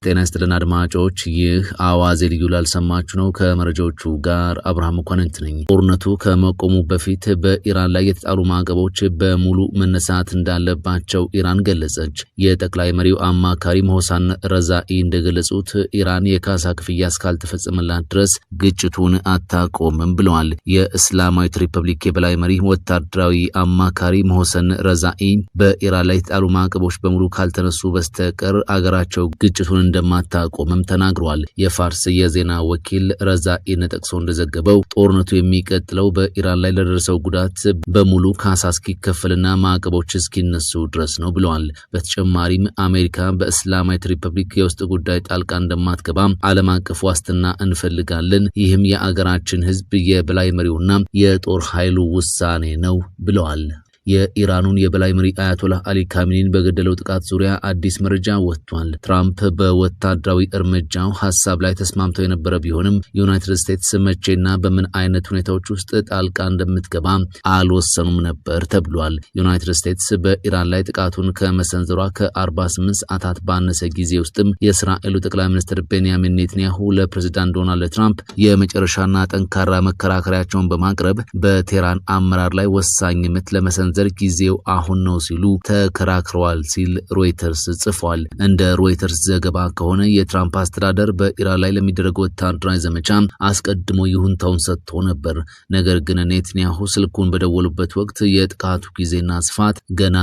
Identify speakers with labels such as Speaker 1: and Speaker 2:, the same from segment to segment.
Speaker 1: ጤና ይስጥልን አድማጮች፣ ይህ አዋዜ ልዩ ላልሰማችሁ ነው። ከመረጃዎቹ ጋር አብርሃም መኳንንት ነኝ። ጦርነቱ ከመቆሙ በፊት በኢራን ላይ የተጣሉ ማዕቀቦች በሙሉ መነሳት እንዳለባቸው ኢራን ገለጸች። የጠቅላይ መሪው አማካሪ ሞሐሰን ረዛኢ እንደገለጹት ኢራን የካሳ ክፍያ እስካልተፈጸመላት ድረስ ግጭቱን አታቆምም ብለዋል። የእስላማዊት ሪፐብሊክ የበላይ መሪ ወታደራዊ አማካሪ ሞሐሰን ረዛኢ በኢራን ላይ የተጣሉ ማዕቀቦች በሙሉ ካልተነሱ በስተቀር አገራቸው ግጭቱን እንደማታቆምም ተናግሯል። የፋርስ የዜና ወኪል ረዛኢን ጠቅሶ እንደዘገበው ጦርነቱ የሚቀጥለው በኢራን ላይ ለደረሰው ጉዳት በሙሉ ካሳ እስኪከፈልና ማዕቀቦች እስኪነሱ ድረስ ነው ብለዋል። በተጨማሪም አሜሪካ በእስላማዊት ሪፐብሊክ የውስጥ ጉዳይ ጣልቃ እንደማትገባ ዓለም አቀፍ ዋስትና እንፈልጋለን። ይህም የአገራችን ሕዝብ የበላይ መሪውና የጦር ኃይሉ ውሳኔ ነው ብለዋል። የኢራኑን የበላይ መሪ አያቶላህ አሊ ካሚኒን በገደለው ጥቃት ዙሪያ አዲስ መረጃ ወጥቷል። ትራምፕ በወታደራዊ እርምጃው ሐሳብ ላይ ተስማምተው የነበረ ቢሆንም ዩናይትድ ስቴትስ መቼና በምን አይነት ሁኔታዎች ውስጥ ጣልቃ እንደምትገባ አልወሰኑም ነበር ተብሏል። ዩናይትድ ስቴትስ በኢራን ላይ ጥቃቱን ከመሰንዘሯ ከ48 ሰዓታት ባነሰ ጊዜ ውስጥም የእስራኤሉ ጠቅላይ ሚኒስትር ቤንያሚን ኔታንያሁ ለፕሬዝዳንት ዶናልድ ትራምፕ የመጨረሻና ጠንካራ መከራከሪያቸውን በማቅረብ በቴህራን አመራር ላይ ወሳኝ ምት ለመሰንዘር ጊዜው አሁን ነው ሲሉ ተከራክረዋል ሲል ሮይተርስ ጽፏል። እንደ ሮይተርስ ዘገባ ከሆነ የትራምፕ አስተዳደር በኢራን ላይ ለሚደረገው ወታደራዊ ዘመቻ አስቀድሞ ይሁንታውን ሰጥቶ ነበር። ነገር ግን ኔታንያሁ ስልኩን በደወሉበት ወቅት የጥቃቱ ጊዜና ስፋት ገና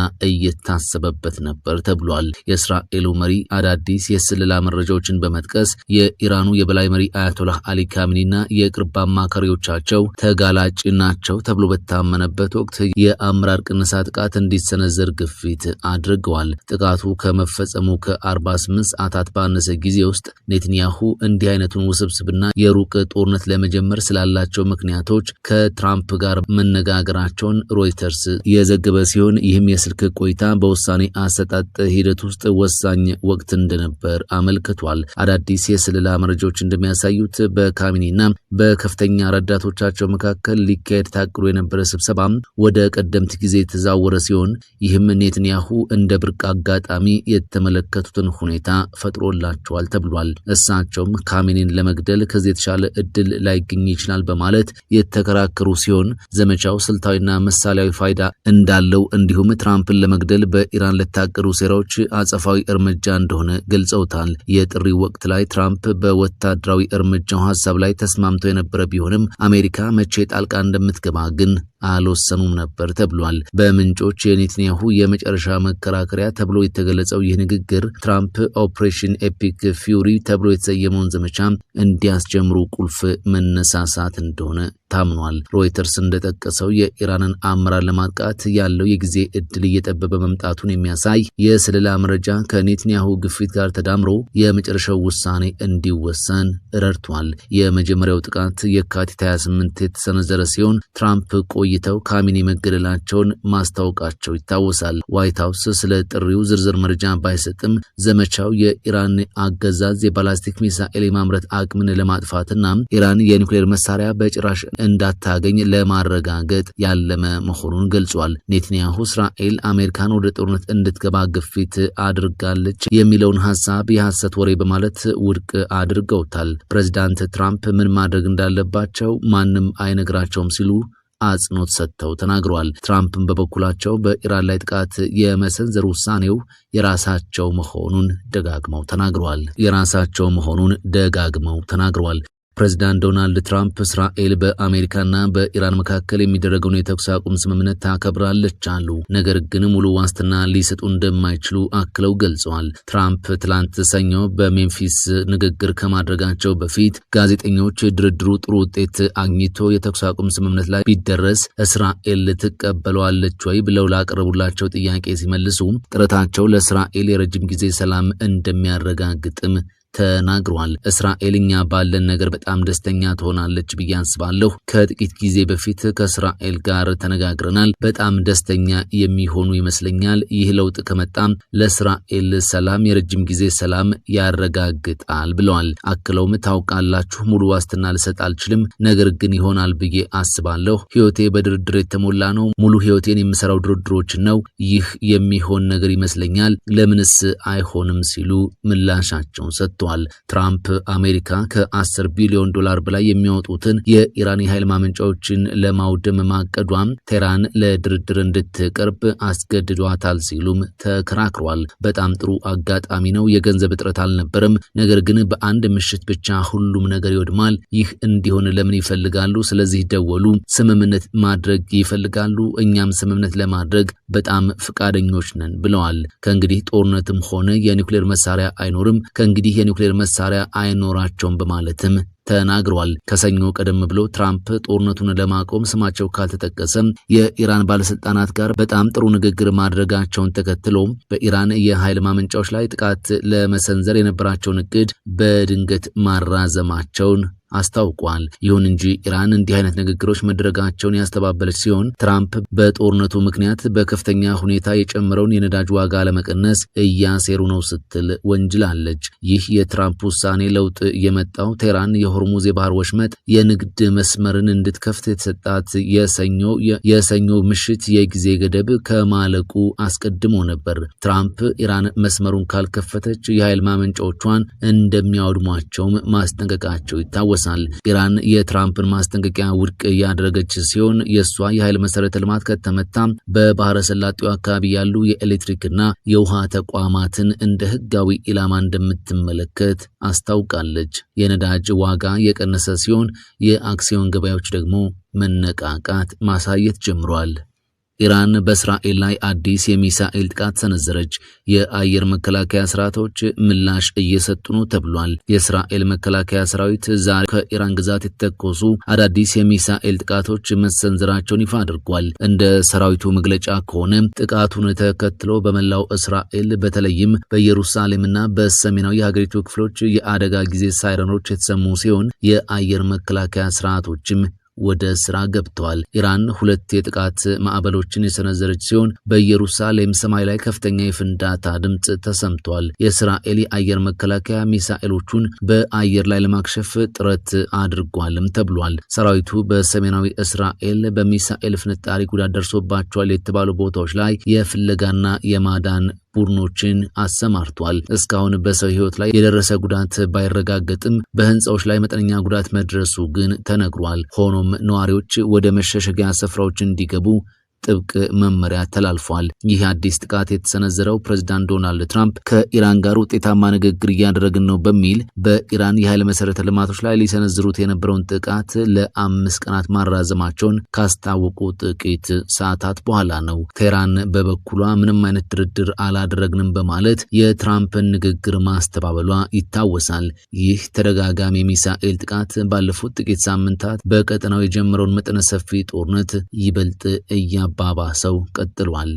Speaker 1: እየታሰበበት ነበር ተብሏል። የእስራኤሉ መሪ አዳዲስ የስለላ መረጃዎችን በመጥቀስ የኢራኑ የበላይ መሪ አያቶላህ አሊ ካሚኒና የቅርብ አማካሪዎቻቸው ተጋላጭ ናቸው ተብሎ በታመነበት ወቅት የአመራር ቅነሳ ጥቃት እንዲሰነዘር ግፊት አድርገዋል። ጥቃቱ ከመፈጸሙ ከ48 ሰዓታት ባነሰ ጊዜ ውስጥ ኔታንያሁ እንዲህ አይነቱን ውስብስብና የሩቅ ጦርነት ለመጀመር ስላላቸው ምክንያቶች ከትራምፕ ጋር መነጋገራቸውን ሮይተርስ የዘገበ ሲሆን ይህም የስልክ ቆይታ በውሳኔ አሰጣጥ ሂደት ውስጥ ወሳኝ ወቅት እንደነበር አመልክቷል። አዳዲስ የስለላ መረጃዎች እንደሚያሳዩት በካሚኒና በከፍተኛ ረዳቶቻቸው መካከል ሊካሄድ ታቅዶ የነበረ ስብሰባ ወደ ቀደምት ጊዜ የተዛወረ ሲሆን ይህም ኔታንያሁ እንደ ብርቅ አጋጣሚ የተመለከቱትን ሁኔታ ፈጥሮላቸዋል ተብሏል። እሳቸውም ካሚኒን ለመግደል ከዚህ የተሻለ እድል ላይገኝ ይችላል በማለት የተከራከሩ ሲሆን ዘመቻው ስልታዊና መሳሪያዊ ፋይዳ እንዳለው እንዲሁም ትራምፕን ለመግደል በኢራን ለታቀዱ ሴራዎች አጸፋዊ እርምጃ እንደሆነ ገልጸውታል። የጥሪው ወቅት ላይ ትራምፕ በወታደራዊ እርምጃው ሐሳብ ላይ ተስማምተው የነበረ ቢሆንም አሜሪካ መቼ ጣልቃ እንደምትገባ ግን አልወሰኑም ነበር ተብሏል። በምንጮች የኔታንያሁ የመጨረሻ መከራከሪያ ተብሎ የተገለጸው ይህ ንግግር ትራምፕ ኦፕሬሽን ኤፒክ ፊውሪ ተብሎ የተሰየመውን ዘመቻ እንዲያስጀምሩ ቁልፍ መነሳሳት እንደሆነ ታምኗል። ሮይተርስ እንደጠቀሰው የኢራንን አመራር ለማጥቃት ያለው የጊዜ እድል እየጠበበ መምጣቱን የሚያሳይ የስለላ መረጃ ከኔታንያሁ ግፊት ጋር ተዳምሮ የመጨረሻው ውሳኔ እንዲወሰን ረድቷል። የመጀመሪያው ጥቃት የካቲት 28 የተሰነዘረ ሲሆን ትራምፕ ቆይተው ካሚኒ መገደላቸውን ማስታወቃቸው ይታወሳል። ዋይት ሀውስ ስለ ጥሪው ዝርዝር መረጃ ባይሰጥም ዘመቻው የኢራን አገዛዝ የባላስቲክ ሚሳኤል የማምረት አቅምን ለማጥፋትና ኢራን የኒውክሌር መሳሪያ በጭራሽ እንዳታገኝ ለማረጋገጥ ያለመ መሆኑን ገልጿል። ኔታንያሁ እስራኤል አሜሪካን ወደ ጦርነት እንድትገባ ግፊት አድርጋለች የሚለውን ሐሳብ የሐሰት ወሬ በማለት ውድቅ አድርገውታል። ፕሬዚዳንት ትራምፕ ምን ማድረግ እንዳለባቸው ማንም አይነግራቸውም ሲሉ አጽንኦት ሰጥተው ተናግረዋል። ትራምፕም በበኩላቸው በኢራን ላይ ጥቃት የመሰንዘር ውሳኔው የራሳቸው መሆኑን ደጋግመው ተናግረዋል። ፕሬዝዳንት ዶናልድ ትራምፕ እስራኤል በአሜሪካና በኢራን መካከል የሚደረገውን የተኩስ አቁም ስምምነት ታከብራለች አሉ። ነገር ግን ሙሉ ዋስትና ሊሰጡ እንደማይችሉ አክለው ገልጸዋል። ትራምፕ ትላንት ሰኞ በሜምፊስ ንግግር ከማድረጋቸው በፊት ጋዜጠኞች ድርድሩ ጥሩ ውጤት አግኝቶ የተኩስ አቁም ስምምነት ላይ ቢደረስ እስራኤል ትቀበለዋለች ወይ ብለው ላቀረቡላቸው ጥያቄ ሲመልሱ ጥረታቸው ለእስራኤል የረጅም ጊዜ ሰላም እንደሚያረጋግጥም ተናግሯል። እስራኤል እኛ ባለን ነገር በጣም ደስተኛ ትሆናለች ብዬ አስባለሁ። ከጥቂት ጊዜ በፊት ከእስራኤል ጋር ተነጋግረናል። በጣም ደስተኛ የሚሆኑ ይመስለኛል። ይህ ለውጥ ከመጣም ለእስራኤል ሰላም፣ የረጅም ጊዜ ሰላም ያረጋግጣል ብለዋል። አክለውም ታውቃላችሁ፣ ሙሉ ዋስትና ልሰጥ አልችልም፣ ነገር ግን ይሆናል ብዬ አስባለሁ። ህይወቴ በድርድር የተሞላ ነው። ሙሉ ህይወቴን የምሰራው ድርድሮችን ነው። ይህ የሚሆን ነገር ይመስለኛል። ለምንስ አይሆንም ሲሉ ምላሻቸውን ሰጥተዋል። ትራምፕ አሜሪካ ከ10 ቢሊዮን ዶላር በላይ የሚያወጡትን የኢራን የኃይል ማመንጫዎችን ለማውደም ማቀዷም ቴህራን ለድርድር እንድትቀርብ አስገድዷታል ሲሉም ተከራክሯል። በጣም ጥሩ አጋጣሚ ነው። የገንዘብ እጥረት አልነበረም። ነገር ግን በአንድ ምሽት ብቻ ሁሉም ነገር ይወድማል። ይህ እንዲሆን ለምን ይፈልጋሉ? ስለዚህ ደወሉ። ስምምነት ማድረግ ይፈልጋሉ። እኛም ስምምነት ለማድረግ በጣም ፍቃደኞች ነን ብለዋል። ከእንግዲህ ጦርነትም ሆነ የኒውክሌር መሳሪያ አይኖርም። ከእንግዲህ የኒውክሌር መሳሪያ አይኖራቸውም በማለትም ተናግረዋል። ከሰኞ ቀደም ብሎ ትራምፕ ጦርነቱን ለማቆም ስማቸው ካልተጠቀሰም የኢራን ባለስልጣናት ጋር በጣም ጥሩ ንግግር ማድረጋቸውን ተከትሎ በኢራን የኃይል ማመንጫዎች ላይ ጥቃት ለመሰንዘር የነበራቸውን እቅድ በድንገት ማራዘማቸውን አስታውቋል። ይሁን እንጂ ኢራን እንዲህ አይነት ንግግሮች መድረጋቸውን ያስተባበለች ሲሆን ትራምፕ በጦርነቱ ምክንያት በከፍተኛ ሁኔታ የጨመረውን የነዳጅ ዋጋ ለመቀነስ እያሴሩ ነው ስትል ወንጅላለች። ይህ የትራምፕ ውሳኔ ለውጥ የመጣው ቴህራን የሆርሙዝ የባህር ወሽመጥ የንግድ መስመርን እንድትከፍት የተሰጣት የሰኞ ምሽት የጊዜ ገደብ ከማለቁ አስቀድሞ ነበር። ትራምፕ ኢራን መስመሩን ካልከፈተች የኃይል ማመንጫዎቿን እንደሚያወድሟቸውም ማስጠንቀቃቸው ይታወሳል። ኢራን የትራምፕን ማስጠንቀቂያ ውድቅ ያደረገች ሲሆን የሷ የኃይል መሰረተ ልማት ከተመታ በባህረ ሰላጤው አካባቢ ያሉ የኤሌክትሪክና የውሃ ተቋማትን እንደ ህጋዊ ኢላማ እንደምትመለከት አስታውቃለች። የነዳጅ ዋጋ የቀነሰ ሲሆን የአክሲዮን ገበያዎች ደግሞ መነቃቃት ማሳየት ጀምሯል። ኢራን በእስራኤል ላይ አዲስ የሚሳኤል ጥቃት ሰነዘረች። የአየር መከላከያ ስርዓቶች ምላሽ እየሰጡ ነው ተብሏል። የእስራኤል መከላከያ ሰራዊት ዛሬ ከኢራን ግዛት የተተኮሱ አዳዲስ የሚሳኤል ጥቃቶች መሰንዘራቸውን ይፋ አድርጓል። እንደ ሰራዊቱ መግለጫ ከሆነ ጥቃቱን ተከትሎ በመላው እስራኤል በተለይም በኢየሩሳሌምና በሰሜናዊ የሀገሪቱ ክፍሎች የአደጋ ጊዜ ሳይረኖች የተሰሙ ሲሆን የአየር መከላከያ ስርዓቶችም ወደ ስራ ገብተዋል። ኢራን 2 የጥቃት ማዕበሎችን የሰነዘረች ሲሆን በኢየሩሳሌም ሰማይ ላይ ከፍተኛ የፍንዳታ ድምጽ ተሰምቷል። የእስራኤል የአየር መከላከያ ሚሳኤሎቹን በአየር ላይ ለማክሸፍ ጥረት አድርጓልም ተብሏል። ሰራዊቱ በሰሜናዊ እስራኤል በሚሳኤል ፍንጣሪ ጉዳት ደርሶባቸዋል የተባሉ ቦታዎች ላይ የፍለጋና የማዳን ቡድኖችን አሰማርቷል። እስካሁን በሰው ህይወት ላይ የደረሰ ጉዳት ባይረጋገጥም በህንጻዎች ላይ መጠነኛ ጉዳት መድረሱ ግን ተነግሯል። ሆኖም ነዋሪዎች ወደ መሸሸጊያ ስፍራዎች እንዲገቡ ጥብቅ መመሪያ ተላልፏል። ይህ አዲስ ጥቃት የተሰነዘረው ፕሬዝዳንት ዶናልድ ትራምፕ ከኢራን ጋር ውጤታማ ንግግር እያደረግን ነው በሚል በኢራን የኃይል መሰረተ ልማቶች ላይ ሊሰነዝሩት የነበረውን ጥቃት ለ5 ቀናት ማራዘማቸውን ካስታወቁ ጥቂት ሰዓታት በኋላ ነው። ቴህራን በበኩሏ ምንም አይነት ድርድር አላደረግንም በማለት የትራምፕን ንግግር ማስተባበሏ ይታወሳል። ይህ ተደጋጋሚ የሚሳኤል ጥቃት ባለፉት ጥቂት ሳምንታት በቀጠናው የጀመረውን መጠነ ሰፊ ጦርነት ይበልጥ ባባሰው ቀጥሏል።